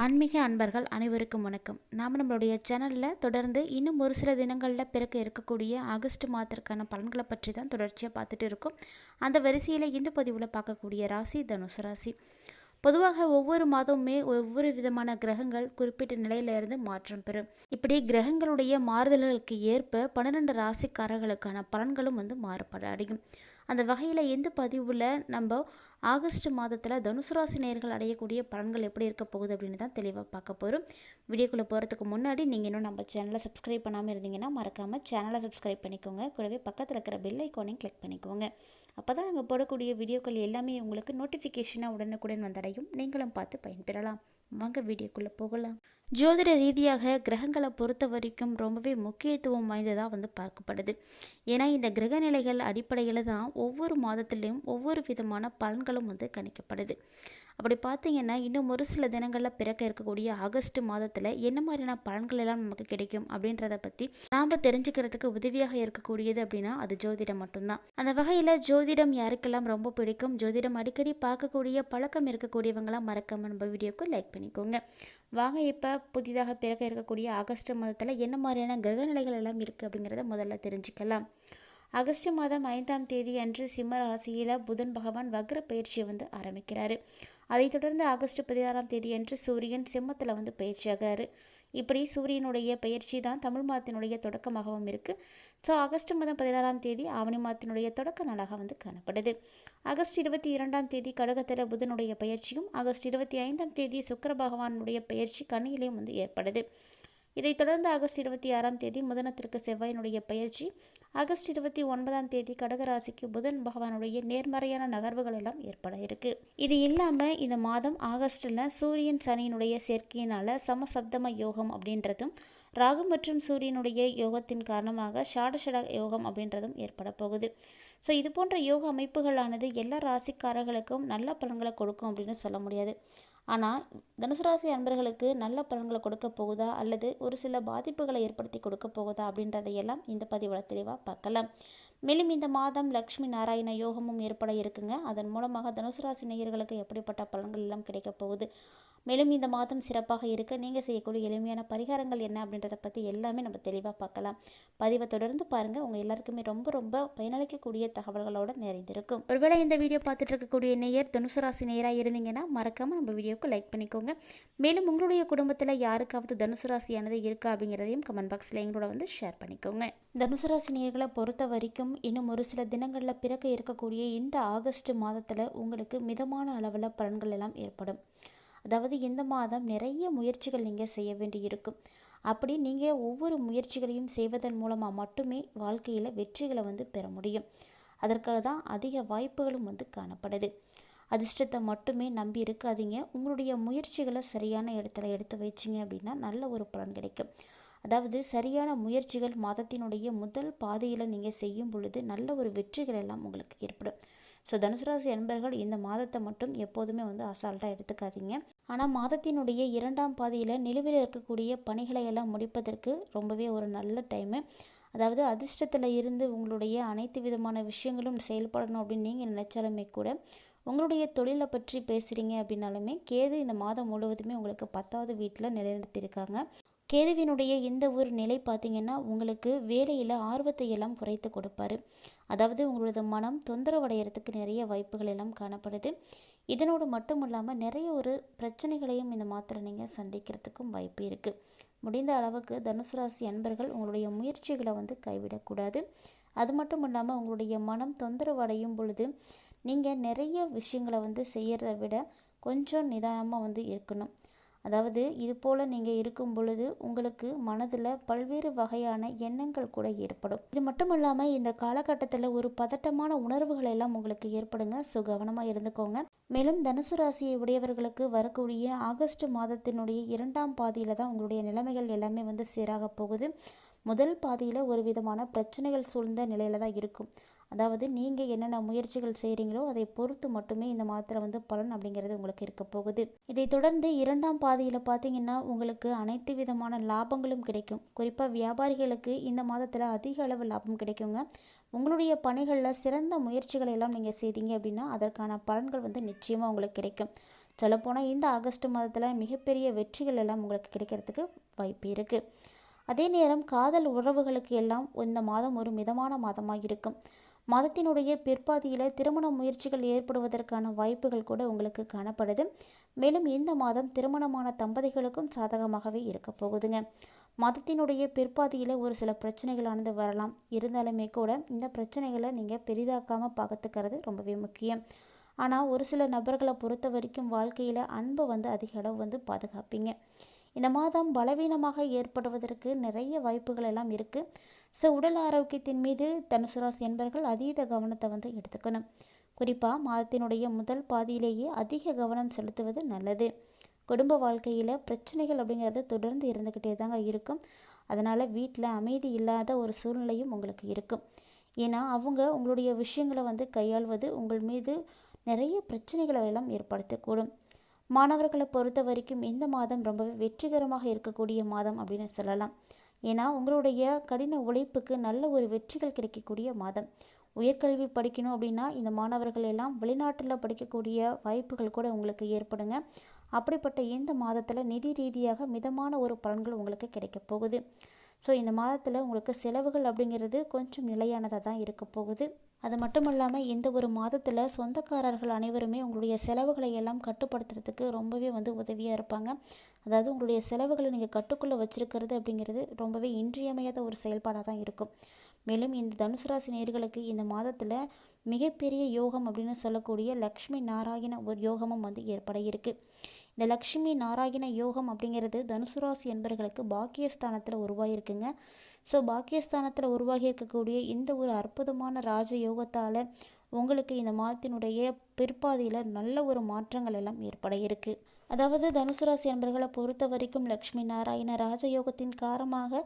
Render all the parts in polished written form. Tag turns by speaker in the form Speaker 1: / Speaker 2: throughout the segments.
Speaker 1: ஆன்மீக அன்பர்கள் அனைவருக்கும் வணக்கம். நாம் நம்மளுடைய சேனலில் தொடர்ந்து இன்னும் ஒரு சில தினங்களில் பிறக்க இருக்கக்கூடிய ஆகஸ்ட் மாதத்திற்கான பலன்களை பற்றி தான் தொடர்ச்சியாக பார்த்துட்டு இருக்கோம். அந்த வரிசையில் இந்த பதிவில் பார்க்கக்கூடிய ராசி தனுசு ராசி. பொதுவாக ஒவ்வொரு மாதமுமே ஒவ்வொரு விதமான கிரகங்கள் குறிப்பிட்ட நிலையிலிருந்து மாற்றம் பெறும். இப்படி கிரகங்களுடைய மாறுதல்களுக்கு ஏற்ப 12 ராசிக்காரர்களுக்கான பலன்களும் மாறுபட அடையும். அந்த வகையில் இந்த பதிவில் நம்ம ஆகஸ்ட் மாதத்தில் தனுசு ராசி நேயர்கள் அடையக்கூடிய பலன்கள் எப்படி இருக்க போகுது அப்படின்னு தான் தெளிவாக பார்க்க போகிறோம். வீடியோக்குள்ளே போகிறதுக்கு முன்னாடி நீங்கள் இன்னும் நம்ம சேனலை சப்ஸ்கிரைப் பண்ணாமல் இருந்தீங்கன்னா மறக்காமல் சேனலை சப்ஸ்கிரைப் பண்ணிக்கோங்க. கூடவே பக்கத்தில் இருக்கிற பெல் ஐக்கானையும் கிளிக் பண்ணிக்கோங்க. அப்போ தான் நாங்கள் போடக்கூடிய வீடியோக்கள் எல்லாமே உங்களுக்கு நோட்டிஃபிகேஷனாக உடனுக்குடன் வந்தடையும். நீங்களும் பார்த்து பயன்பெறலாம். வாங்க வீடியோக்குள்ளே போகலாம். ஜோதிட ரீதியாக கிரகங்களை பொறுத்த வரைக்கும் ரொம்பவே முக்கியத்துவம் வாய்ந்ததாக பார்க்கப்படுது. ஏன்னா இந்த கிரக நிலைகள் அடிப்படையில் தான் ஒவ்வொரு மாதத்துலேயும் ஒவ்வொரு விதமான பலன்களும் கணிக்கப்படுது. அப்படி பார்த்தீங்கன்னா இன்னும் ஒரு சில தினங்களில் பிறக்க இருக்கக்கூடிய ஆகஸ்ட் மாதத்தில் என்ன மாதிரியான பலன்கள் எல்லாம் நமக்கு கிடைக்கும் அப்படின்றத பற்றி நாம் தெரிஞ்சுக்கிறதுக்கு உதவியாக இருக்கக்கூடியது அப்படின்னா அது ஜோதிடம் மட்டும்தான். அந்த வகையில் ஜோதிடம் யாருக்கெல்லாம் ரொம்ப பிடிக்கும், ஜோதிடம் அடிக்கடி பார்க்கக்கூடிய பழக்கம் இருக்கக்கூடியவங்களாம் மறக்காமல் நம்ம வீடியோக்கு லைக் பண்ணிக்கோங்க. வாங்க இப்போ புதிதாக பிறக்க இருக்கக்கூடிய ஆகஸ்ட் மாதத்தில் என்ன மாதிரியான கிரக நிலைகள் எல்லாம் இருக்குது அப்படிங்கிறத முதல்ல தெரிஞ்சுக்கலாம். ஆகஸ்ட் மாதம் 5ஆம் தேதி அன்று சிம்ம ராசியில் புதன் பகவான் வக்ர பயிற்சியை ஆரம்பிக்கிறாரு. அதைத் தொடர்ந்து ஆகஸ்ட் 16ஆம் தேதி அன்று சூரியன் சிம்மத்தில் பயிற்சியாகிறாரு. இப்படி சூரியனுடைய பயிற்சி தான் தமிழ் மாதத்தினுடைய தொடக்கமாகவும் இருக்குது. ஸோ ஆகஸ்ட் மாதம் 16ஆம் தேதி ஆவணி மாதத்தினுடைய தொடக்க நாளாக காணப்படுது. ஆகஸ்ட் 22ஆம் தேதி கடகத்தில் புதனுடைய பயிற்சியும், ஆகஸ்ட் 25ஆம் தேதி சுக்கிர பகவானுடைய பயிற்சி கன்னியிலையும் ஏற்படுது. இதைத் தொடர்ந்து ஆகஸ்ட் 26ஆம் தேதி முதனத்திற்கு செவ்வாயினுடைய பயிற்சி, ஆகஸ்ட் 29ஆம் தேதி கடகராசிக்கு புதன் பகவானுடைய நேர்மறையான நகர்வுகள் எல்லாம் ஏற்பட இருக்கு. இது இல்லாமல் இந்த மாதம் ஆகஸ்டில் சூரியன் சனியினுடைய சேர்க்கையினால சமசப்தம யோகம் அப்படின்றதும், ராகு மற்றும் சூரியனுடைய யோகத்தின் காரணமாக ஷாடஷட யோகம் அப்படின்றதும் ஏற்பட போகுது. ஸோ இது போன்ற யோக அமைப்புகளானது எல்லா ராசிக்காரர்களுக்கும் நல்ல பலன்களை கொடுக்கும் அப்படின்னு சொல்ல முடியாது. ஆனால் தனுசு ராசி அன்பர்களுக்கு நல்ல பலன்களை கொடுக்க போகுதா அல்லது ஒரு சில பாதிப்புகளை ஏற்படுத்தி கொடுக்க போகுதா அப்படின்றதையெல்லாம் இந்த பதிவில் தெளிவாக பார்க்கலாம். மேலும் இந்த மாதம் லக்ஷ்மி நாராயண யோகமும் ஏற்பட இருக்குங்க. அதன் மூலமாக தனுசு ராசி நேயர்களுக்கு எப்படிப்பட்ட பலன்கள் எல்லாம் கிடைக்க போகுது, மேலும் இந்த மாதம் சிறப்பாக இருக்க நீங்கள் செய்யக்கூடிய எளிமையான பரிகாரங்கள் என்ன அப்படின்றத பற்றி எல்லாமே நம்ம தெளிவாக பார்க்கலாம். பதிவை தொடர்ந்து பாருங்கள். உங்கள் எல்லாருக்குமே ரொம்ப பயனளிக்கக்கூடிய தகவல்களோடு நிறைந்திருக்கும். ஒருவேளை இந்த வீடியோ பார்த்துட்டு இருக்கக்கூடிய நேயர் தனுசு ராசி நேயராக இருந்தீங்கன்னா மறக்காமல் நம்ம வீடியோக்கு லைக் பண்ணிக்கோங்க. மேலும் உங்களுடைய குடும்பத்தில் யாருக்காவது தனுசு ராசியானது இருக்கா அப்படிங்கிறதையும் கமெண்ட் பாக்ஸில் எங்களோட ஷேர் பண்ணிக்கோங்க. தனுசு ராசி நேயர்களை பொறுத்த வரைக்கும் இன்னும் ஒரு சில தினங்களில் பிறக்க இருக்கக்கூடிய இந்த ஆகஸ்ட் மாதத்தில் உங்களுக்கு மிதமான அளவில் பலன்கள் எல்லாம் ஏற்படும். அதாவது இந்த மாதம் நிறைய முயற்சிகள் நீங்கள் செய்ய வேண்டி இருக்கும். அப்படி நீங்கள் ஒவ்வொரு முயற்சிகளையும் செய்வதன் மூலமாக மட்டுமே வாழ்க்கையில் வெற்றிகளை பெற முடியும். அதற்காக தான் அதிக வாய்ப்புகளும் காணப்படுது. அதிர்ஷ்டத்தை மட்டுமே நம்பி இருக்காதீங்க. உங்களுடைய முயற்சிகளை சரியான இடத்துல எடுத்து வச்சிங்க அப்படின்னா நல்ல ஒரு பலன் கிடைக்கும். அதாவது சரியான முயற்சிகள் மாதத்தினுடைய முதல் பாதையில் நீங்கள் செய்யும் பொழுது நல்ல ஒரு வெற்றிகள் எல்லாம் உங்களுக்கு ஏற்படும். ஸோ தனுசு ராசி அன்பர்கள் இந்த மாதத்தை மட்டும் எப்போதுமே அசால்ட்டாக எடுத்துக்காதீங்க. ஆனால் மாதத்தினுடைய 2ஆம் பாதையில் நிலுவையில் இருக்கக்கூடிய பணிகளை எல்லாம் முடிப்பதற்கு ரொம்பவே ஒரு நல்ல டைமு. அதாவது அதிர்ஷ்டத்தில் இருந்து உங்களுடைய அனைத்து விதமான விஷயங்களும் செயல்படணும் அப்படின்னு நீங்கள் நினைச்சாலுமே கூட, உங்களுடைய தொழிலை பற்றி பேசுகிறீங்க அப்படின்னாலுமே கேது இந்த மாதம் முழுவதுமே உங்களுக்கு 10வது வீட்டில் நிலைநிறுத்தியிருக்காங்க. கேதுவினுடைய இந்த ஒரு நிலை பார்த்திங்கன்னா உங்களுக்கு வேலையில் ஆர்வத்தை எல்லாம் குறைத்து கொடுப்பாரு. அதாவது உங்களோட மனம் தொந்தரவடைகிறதுக்கு நிறைய வாய்ப்புகள் எல்லாம் காணப்படுது. இதனோடு மட்டும் இல்லாமல் நிறைய ஒரு பிரச்சனைகளையும் இந்த மாத்திரை நீங்கள் சந்திக்கிறதுக்கும் வாய்ப்பு இருக்குது. முடிந்த அளவுக்கு தனுசு ராசி அன்பர்கள் உங்களுடைய முயற்சிகளை கைவிடக்கூடாது. அது மட்டும் இல்லாமல் உங்களுடைய மனம் தொந்தரவடையும் பொழுது நீங்கள் நிறைய விஷயங்களை செய்கிறத விட கொஞ்சம் நிதானமாக இருக்கணும். அதாவது இது போல் நீங்கள் இருக்கும் பொழுது உங்களுக்கு மனதில் பல்வேறு வகையான எண்ணங்கள் கூட ஏற்படும். இது மட்டும் இல்லாமல் இந்த காலகட்டத்தில் ஒரு பதட்டமான உணர்வுகள் எல்லாம் உங்களுக்கு ஏற்படுங்க. ஸோ கவனமாக இருந்துக்கோங்க. மேலும் தனுசு ராசியை உடையவர்களுக்கு வரக்கூடிய ஆகஸ்ட் மாதத்தினுடைய 2ஆம் பாதியில் தான் உங்களுடைய நிலைமைகள் எல்லாமே சீராக போகுது. முதல் பாதியில் ஒரு விதமான பிரச்சனைகள் சூழ்ந்த நிலையில் தான் இருக்கும். அதாவது நீங்கள் என்னென்ன முயற்சிகள் செய்கிறீங்களோ அதை பொறுத்து மட்டுமே இந்த மாதத்தில் பலன் அப்படிங்கிறது உங்களுக்கு இருக்க போகுது. இதை தொடர்ந்து 2ஆம் பாதியில் பார்த்தீங்கன்னா உங்களுக்கு அனைத்து விதமான லாபங்களும் கிடைக்கும். குறிப்பாக வியாபாரிகளுக்கு இந்த மாதத்தில் அதிக அளவு லாபம் கிடைக்குங்க. உங்களுடைய பணிகளில் சிறந்த முயற்சிகளை எல்லாம் நீங்கள் செய்தீங்க அப்படின்னா அதற்கான பலன்கள் நிச்சயமாக உங்களுக்கு கிடைக்கும். சொல்லப்போனால் இந்த ஆகஸ்ட் மாதத்தில் மிகப்பெரிய வெற்றிகள் எல்லாம் உங்களுக்கு கிடைக்கிறதுக்கு வாய்ப்பு இருக்குது. அதே நேரம் காதல் உறவுகளுக்கு எல்லாம் இந்த மாதம் ஒரு மிதமான மாதமாக இருக்கும். மாதத்தினுடைய பிற்பாதியில் திருமண முயற்சிகள் ஏற்படுவதற்கான வாய்ப்புகள் கூட உங்களுக்கு காணப்படுது. மேலும் இந்த மாதம் திருமணமான தம்பதிகளுக்கும் சாதகமாகவே இருக்க போகுதுங்க. மாதத்தினுடைய பிற்பாதியில் ஒரு சில பிரச்சனைகளானது வரலாம். இருந்தாலுமே கூட இந்த பிரச்சனைகளை நீங்கள் பெரிதாக்காமல் பார்த்துக்கிறது ரொம்பவே முக்கியம். ஆனால் ஒரு சில நபர்களை பொறுத்த வரைக்கும் வாழ்க்கையில் அன்பை அதிக அளவு பாதுகாப்பீங்க. இந்த மாதம் பலவீனமாக ஏற்படுவதற்கு நிறைய வாய்ப்புகள் எல்லாம் இருக்குது. ஸோ உடல் ஆரோக்கியத்தின் மீது தனுசு ராசி என்பவர்கள் அதீத கவனத்தை எடுத்துக்கணும். குறிப்பாக மாதத்தினுடைய முதல் பாதியிலேயே அதிக கவனம் செலுத்துவது நல்லது. குடும்ப வாழ்க்கையில் பிரச்சனைகள் அப்படிங்கிறது தொடர்ந்து இருந்துக்கிட்டே தாங்க இருக்கும். அதனால் வீட்டில் அமைதி இல்லாத ஒரு சூழ்நிலையும் உங்களுக்கு இருக்கும். ஏன்னா அவங்க உங்களுடைய விஷயங்களை கையாள்வது உங்கள் மீது நிறைய பிரச்சனைகளை எல்லாம் ஏற்படுத்தக்கூடும். மாணவர்களை பொறுத்த வரைக்கும் இந்த மாதம் ரொம்பவே வெற்றிகரமாக இருக்கக்கூடிய மாதம் அப்படின்னு சொல்லலாம். ஏன்னா உங்களுடைய கடின உழைப்புக்கு நல்ல ஒரு வெற்றிகள் கிடைக்கக்கூடிய மாதம். உயர்கல்வி படிக்கணும் அப்படின்னா இந்த மாணவர்கள் எல்லாம் வெளிநாட்டில் படிக்கக்கூடிய வாய்ப்புகள் கூட உங்களுக்கு ஏற்படுங்க. அப்படிப்பட்ட இந்த மாதத்தில் நிதி ரீதியாக மிதமான ஒரு பலன்கள் உங்களுக்கு கிடைக்க போகுது. ஸோ இந்த மாதத்தில் உங்களுக்கு செலவுகள் அப்படிங்கிறது கொஞ்சம் நிலையானதாக தான் இருக்க போகுது. அது மட்டும் இல்லாமல் இந்த ஒரு மாதத்தில் சொந்தக்காரர்கள் அனைவருமே உங்களுடைய செலவுகளை எல்லாம் கட்டுப்படுத்துறதுக்கு ரொம்பவே உதவியாக இருப்பாங்க. அதாவது உங்களுடைய செலவுகளை நீங்கள் கட்டுக்குள்ளே வச்சுருக்கிறது அப்படிங்கிறது ரொம்பவே இன்றியமையாத ஒரு செயல்பாடாக தான் இருக்கும். மேலும் இந்த தனுசு ராசி நேயர்களுக்கு இந்த மாதத்தில் மிகப்பெரிய யோகம் அப்படின்னு சொல்லக்கூடிய லக்ஷ்மி நாராயண ஒரு யோகமும் ஏற்பட இருக்குது. இந்த லக்ஷ்மி நாராயண யோகம் அப்படிங்கிறது தனுசு ராசி என்பவர்களுக்கு பாக்கியஸ்தானத்தில் உருவாகியிருக்குங்க. ஸோ பாக்கியஸ்தானத்தில் உருவாகி இருக்கக்கூடிய இந்த ஒரு அற்புதமான ராஜ யோகத்தால் உங்களுக்கு இந்த மாதத்தினுடைய பிற்பாதியில் நல்ல ஒரு மாற்றங்கள் எல்லாம் ஏற்பட இருக்குது. அதாவது தனுசு ராசி என்பவர்களை பொறுத்த வரைக்கும் லக்ஷ்மி நாராயண ராஜயோகத்தின் காரணமாக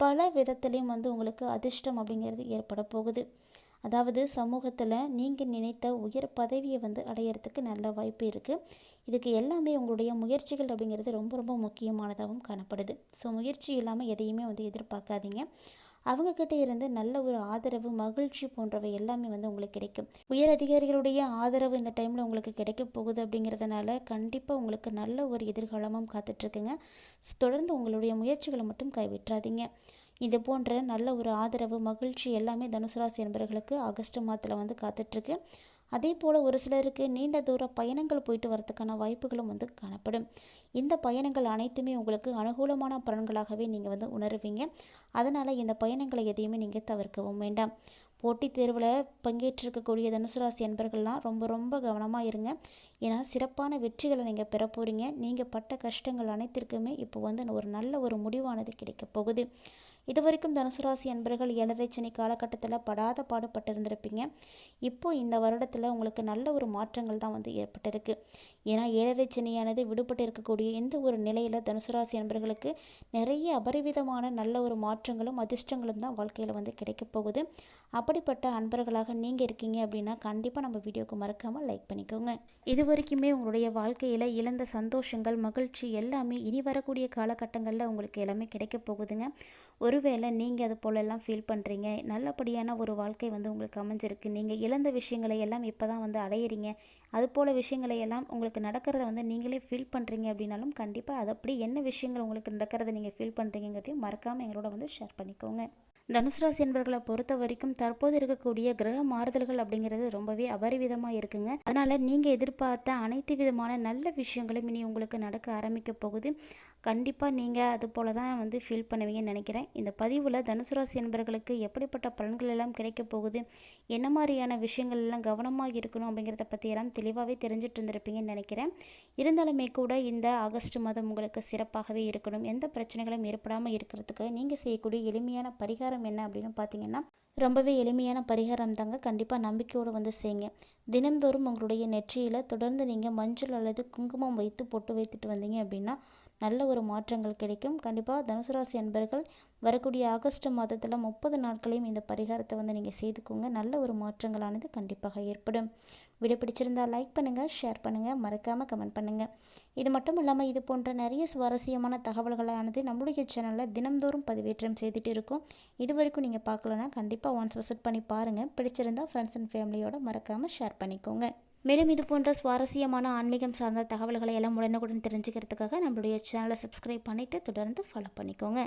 Speaker 1: பல விதத்திலையும் உங்களுக்கு அதிர்ஷ்டம் அப்படிங்கிறது ஏற்பட போகுது. அதாவது சமூகத்தில் நீங்கள் நினைத்த உயர் பதவியை அடையிறதுக்கு நல்ல வாய்ப்பு இருக்குது. இதுக்கு எல்லாமே உங்களுடைய முயற்சிகள் அப்படிங்கிறது ரொம்ப ரொம்ப முக்கியமானதாகவும் காணப்படுது. ஸோ முயற்சி இல்லாமல் எதையுமே எதிர்பார்க்காதீங்க. அவங்கக்கிட்ட இருந்து நல்ல ஒரு ஆதரவு, மகிழ்ச்சி போன்றவை எல்லாமே உங்களுக்கு கிடைக்கும். உயர் அதிகாரிகளுடைய ஆதரவு இந்த டைமில் உங்களுக்கு கிடைக்க போகுது. அப்படிங்கிறதுனால கண்டிப்பாக உங்களுக்கு நல்ல ஒரு எதிர்காலமும் காத்துட்ருக்குங்க. தொடர்ந்து உங்களுடைய முயற்சிகளை மட்டும் கைவிட்டுறாதீங்க. இது போன்ற நல்ல ஒரு ஆதரவு, மகிழ்ச்சி எல்லாமே தனுசு ராசி என்பவர்களுக்கு ஆகஸ்ட் மாதத்தில் காத்துட்ருக்கு. அதே போல் ஒரு சிலருக்கு நீண்ட தூர பயணங்கள் போயிட்டு வரதுக்கான வாய்ப்புகளும் காணப்படும். இந்த பயணங்கள் அனைத்துமே உங்களுக்கு அனுகூலமான பலன்களாகவே நீங்கள் உணருவீங்க. அதனால் இந்த பயணங்களை எதையுமே நீங்கள் தவிர்க்கவும் வேண்டாம். போட்டித் தேர்வில் பங்கேற்றிருக்கக்கூடிய தனுசு ராசி என்பர்கள்லாம் ரொம்ப ரொம்ப கவனமாக இருங்க. ஏன்னா சிறப்பான வெற்றிகளை நீங்கள் பெற போகிறீங்க. நீங்கள் பட்ட கஷ்டங்கள் அனைத்திற்குமே இப்போ ஒரு நல்ல ஒரு முடிவானது கிடைக்க போகுது. இது வரைக்கும் தனுசு ராசி அன்பர்கள் 7.5 சனி காலகட்டத்தில் படாத பாடுபட்டிருந்திருப்பீங்க. இப்போது இந்த வருடத்தில் உங்களுக்கு நல்ல ஒரு மாற்றங்கள் தான் ஏற்பட்டிருக்கு. ஏன்னா 7.5 சனியானது விடுபட்டு இருக்கக்கூடிய இந்த ஒரு நிலையில் தனுசு ராசி அன்பர்களுக்கு நிறைய அபரிவிதமான நல்ல ஒரு மாற்றங்களும் அதிர்ஷ்டங்களும் தான் வாழ்க்கையில் கிடைக்க போகுது. அப்படிப்பட்ட அன்பர்களாக நீங்கள் இருக்கீங்க அப்படின்னா கண்டிப்பாக நம்ம வீடியோக்கு மறக்காமல் லைக் பண்ணிக்கோங்க. இது வரைக்குமே உங்களுடைய வாழ்க்கையில் இழந்த சந்தோஷங்கள், மகிழ்ச்சி எல்லாமே இனி வரக்கூடிய காலகட்டங்களில் உங்களுக்கு எல்லாமே கிடைக்க போகுதுங்க. ஒருவேளை நீங்கள் அது போலெல்லாம் ஃபீல் பண்ணுறீங்க, நல்லபடியான ஒரு வாழ்க்கை உங்களுக்கு அமைஞ்சிருக்கு, நீங்கள் இழந்த விஷயங்களை எல்லாம் இப்போ தான் அடையிறீங்க, அது போல் விஷயங்களை எல்லாம் உங்களுக்கு நடக்கிறத நீங்களே ஃபீல் பண்ணுறீங்க அப்படின்னாலும் கண்டிப்பாக அது அப்படி என்ன விஷயங்கள் உங்களுக்கு நடக்கிறத நீங்கள் ஃபீல் பண்ணுறீங்கிறதையும் மறக்காமல் எங்களோட ஷேர் பண்ணிக்கோங்க. தனுசு ராசி என்பவர்களை பொறுத்த வரைக்கும் தற்போது இருக்கக்கூடிய கிரக மாறுதல்கள் அப்படிங்கிறது ரொம்பவே அபரிவிதமாக இருக்குங்க. அதனால் நீங்கள் எதிர்பார்த்த அனைத்து விதமான நல்ல விஷயங்களும் இனி உங்களுக்கு நடக்க ஆரம்பிக்க போகுது. கண்டிப்பாக நீங்கள் அது போல தான் ஃபீல் பண்ணுவீங்கன்னு நினைக்கிறேன். இந்த பதிவில் தனுசு ராசி என்பவர்களுக்கு எப்படிப்பட்ட பலன்கள் எல்லாம் கிடைக்க போகுது, என்ன மாதிரியான விஷயங்கள் எல்லாம் கவனமாக இருக்கணும் அப்படிங்கிறத பற்றியெல்லாம் தெளிவாகவே தெரிஞ்சுட்டு இருந்திருப்பீங்கன்னு நினைக்கிறேன். இருந்தாலுமே கூட இந்த ஆகஸ்ட் மாதம் உங்களுக்கு சிறப்பாகவே இருக்கணும், எந்த பிரச்சனைகளும் ஏற்படாமல் இருக்கிறதுக்கு நீங்கள் செய்யக்கூடிய எளிமையான பரிகாரம் என்ன அப்படின்னு பார்த்தீங்கன்னா ரொம்பவே எளிமையான பரிகாரம் தாங்க. கண்டிப்பாக நம்பிக்கையோடு செய்யுங்க. தினந்தோறும் உங்களுடைய நெற்றியில் தொடர்ந்து நீங்கள் மஞ்சள் அல்லது குங்குமம் வைத்து பொட்டு வைத்துட்டு வந்தீங்க அப்படின்னா நல்ல ஒரு மாற்றங்கள் கிடைக்கும். கண்டிப்பாக தனுசு ராசி அன்பர்கள் வரக்கூடிய ஆகஸ்ட் மாதத்தில் 30 நாட்களையும் இந்த பரிகாரத்தை நீங்கள் செய்துக்கோங்க. நல்ல ஒரு மாற்றங்களானது கண்டிப்பாக ஏற்படும். வீடியோ பிடிச்சிருந்தால் லைக் பண்ணுங்கள், ஷேர் பண்ணுங்கள், மறக்காமல் கமெண்ட் பண்ணுங்கள். இது மட்டும் இல்லாமல் இது போன்ற நிறைய சுவாரஸ்யமான தகவல்களானது நம்மளுடைய சேனலில் தினந்தோறும் பதிவேற்றம் செய்துட்டு இருக்கும். இது வரைக்கும் நீங்கள் பார்க்கலன்னா கண்டிப்பாக ஒன்ஸ் விசிட் பண்ணி பாருங்கள். பிடிச்சிருந்தால் ஃப்ரெண்ட்ஸ் அண்ட் ஃபேமிலியோட மறக்காமல் ஷேர் பண்ணிக்கோங்க. மேலும் இது போன்ற சுவாரஸ்யமான ஆன்மீகம் சார்ந்த தகவல்களை எல்லாம் உடனுக்குடன் தெரிஞ்சுக்கிறதுக்காக நம்மளுடைய சேனலை சப்ஸ்கிரைப் பண்ணிவிட்டு தொடர்ந்து ஃபாலோ பண்ணிக்கோங்க.